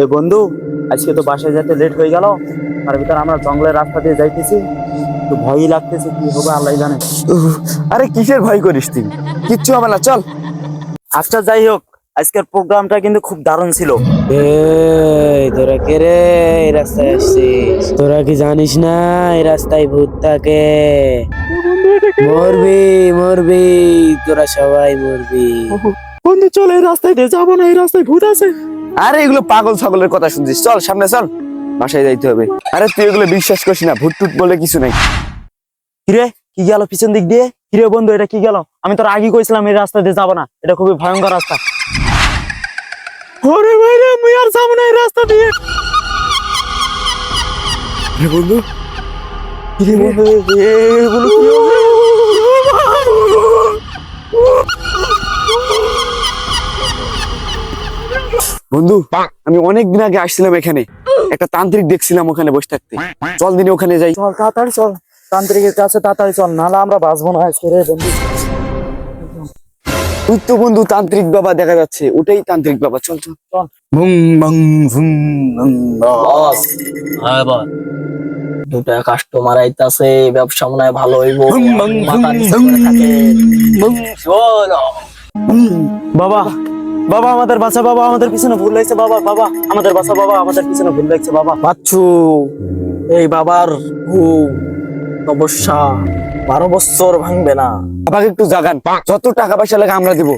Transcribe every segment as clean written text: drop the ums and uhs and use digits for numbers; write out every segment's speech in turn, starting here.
এ বন্ধু, আজকে তো বাসায় যেতে লেট হয়ে গেল। তার ভিতর আমরা জঙ্গলের রাস্তা দিয়ে যাইতেছি, তো ভয়ই লাগতেছে, কি হবে আল্লাহ জানে। আরে কিসের ভয় করিস তুই? কিচ্ছু হবে না, চল। আচ্ছা যাই হোক, আজকের প্রোগ্রামটা কিন্তু খুব দারুণ ছিল। এই তোরা কে রে? এই রাস্তায় আসছিস? তোরা কি জানিস না এই রাস্তায় ভূত থাকে? মরবি মরবি, তোরা সবাই মরবি। বন্ধু চল, এই রাস্তায় দিয়ে যাবো না, এই রাস্তায় ভূত আছে। আরে এগুলো পাগল ছাগলের কথা শুনছিস? চল সামনে চল, বাসায় যাইতে হবে। আরে তুই এগুলো বিশ্বাস করিস না, ভূত টুট বলে কিছু নাই। কিরে কি গেল পিছন দিক দিয়ে? কিরে বন্ধু, এটা কি গেল? আমি তোর আগে কইছিলাম এই রাস্তা দিয়ে যাবো না, এটা খুবই ভয়ঙ্কর রাস্তা। ওরে ভাই রে, মুই আর যাবো না এই রাস্তা দিয়ে। আরে বন্ধু, কিরে বন্ধু, এগুলো কি হবে? বন্ধু আমি অনেকদিন আগে আসছিলাম এখানে, একটা তান্ত্রিক দেখছিলাম ওখানে বসে থাকতে। চল দিনে ওখানে যাই। চল তাড়াতাড়ি চল, তান্ত্রিকের কাছে তাড়াতাড়ি চল, নাহলে আমরা বাঁচবো না আজকে রে বন্ধু। তুই তো বন্ধু তান্ত্রিক বাবা দেখা যাচ্ছে, ওটাই তান্ত্রিক বাবা। চল চল চল। বুম বং ভুম বং বস, হ্যাঁ বস, দুটা কাস্টমার আইতাছে, ব্যবসা মনে হয় ভালো হইব। মাথা নিচু করে থাকে। চলো। বাবা, বাবা আমাদের বাঁচা, বাবা আমাদের পিছনে ভুল লাগছে, বাবা বাবা আমাদের বাঁচা, বাবা আমাদের পিছনে ভুল লাগছে বাবা। বাচ্চু, এই বাবার সমস্যা 12 বছর ভাঙবে না। বাবাকে একটু জাগান, যত টাকা পয়সা লাগে আমরা দিব,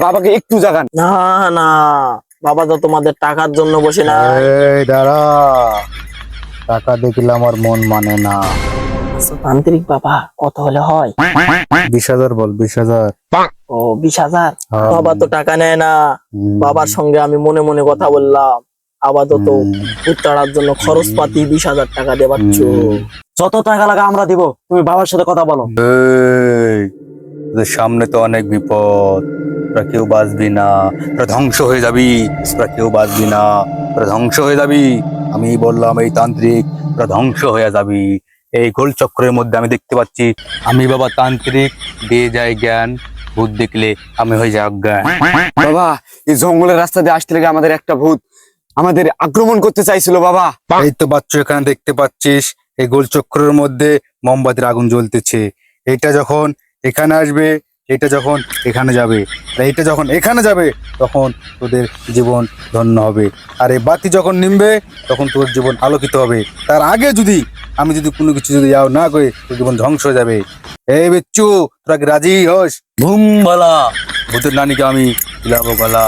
বাবাকে একটু জাগান। না না, বাবা তো তোমাদের টাকার জন্য বসে না। এই দাঁড়া, টাকা দেখলে আমার মন মানে না। তান্ত্রিক বাবা, কত হলে হয়? 20,000 বল, 20,000। ও 20,000। হ্যাঁ। বাবা তো টাকা নেয় না। বাবার সঙ্গে আমি মনে মনে কথা বললাম, আপাতত উত্তরার জন্য খরচ পাতি 20,000 টাকা দে বাচ্চু। যত টাকা লাগা আমরা দিব, তুমি বাবার সাথে কথা বলো। এই, তোদের সামনে তো অনেক বিপদ, তোরা কেউ বাঁচবি না, তোরা ধ্বংস হয়ে যাবি, তোরা কেউ বাঁচবি না, তোরা ধ্বংস হয়ে যাবি। আমি বললাম এই তান্ত্রিক, তোরা ধ্বংস হয়ে যাবি। এই গোল চক্রের মধ্যে আমি দেখতে পাচ্ছি, আমি বাবা তান্ত্রিক, দিয়ে যায় জ্ঞান, ভূত দেখলে আমি হয়ে যাই অজ্ঞান। বাবা এই জঙ্গলের রাস্তা দিয়ে আসতে লেগে আমাদের একটা ভূত আমাদের আক্রমণ করতে চাইছিল বাবা। এই তো বাচ্চা এখানে দেখতে পাচ্ছিস, এই গোল চক্রের মধ্যে মোমবাতির আগুন জ্বলতেছে। এটা যখন এখানে আসবে, এটা যখন এখানে যাবে, আর এটা যখন এখানে যাবে, তখন তোদের জীবন ধন্য হবে। আর এই বাতি যখন নিমবে, তখন তোর জীবন আলোকিত হবে। তার আগে আমি যদি কোনো কিছু যদি যাও না করে, তোর জীবন ধ্বংস হয়ে যাবে। এই বিচ্ছু, তোরা কি রাজি হস? ঘুম বলা। ভূতের নানিকে আমি দিলাবো গলা।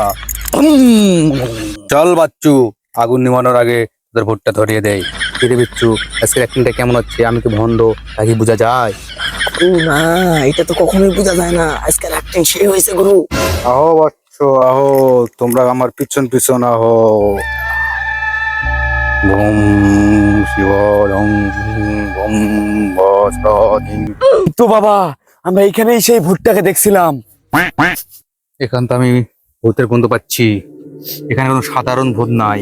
চল বাচ্চু, আগুন নিমানোর আগে তোদের ভোটটা ধরিয়ে দেয়। কিরে বিচ্ছু, আজকের অ্যাক্টিংটা কেমন হচ্ছে? আমি কি ভণ্ড নাকি বোঝা যায়? না, এটা তো কখনোই বোঝা যায় না। আজকের অ্যাক্টিং সে হয়েছে গুরু। আহো বাচ্চু আহো, তোমরা আমার পিছন পিছন আহো। ভুম শিব ধম ভুম বসদিন। তো বাবা আমরা এখানেই সেই ভূতটাকে দেখছিলাম। এখান তো আমি ভূতের গন্ধ পাচ্ছি। এখানে কোনো সাধারণ ভূত নাই,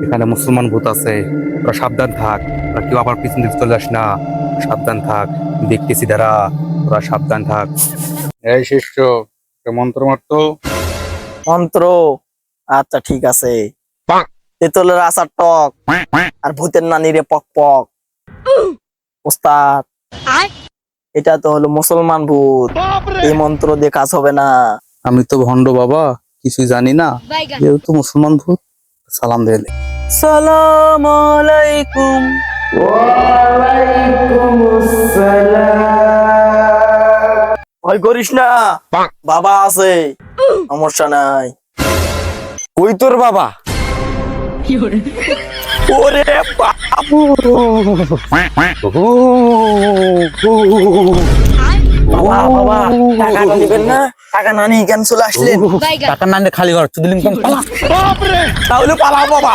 এখানে মুসলমান ভূত আছে। তোরা সাবধান থাক, তোরা কেউ আবার পিছন দিকে চলে যাস না। সাবধান থাক, দেখতেছি দাঁড়া, তোরা সাবধান থাক। এই শিষ্য, মন্ত্র মারতো। মন্ত্র? আচ্ছা ঠিক আছে। তেঁতুলের আচার টক, আর ভূতের নানিরে পক পক। ওস্তাদ, এটা তো হলো মুসলমান ভূত, এই মন্ত্র দিয়ে কাজ হবে না। আমি তো ভণ্ড বাবা, কিছু জানি না, যেহেতু মুসলমান ভূত সালাম দিলে। সালাম আলাইকুম। ভয় করিস না, বাবা আছে, সমস্যা নাই। কই তোর বাবা? ওরে বাবু, বাবা বাবা, টাকা দিবেন না? টাকা না নিয়ে কেন চলে আসলেন? টাকা না নিয়ে খালি ঘর চুদিলিং তাহলে পালাও বাবা।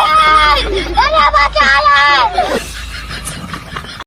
Bye.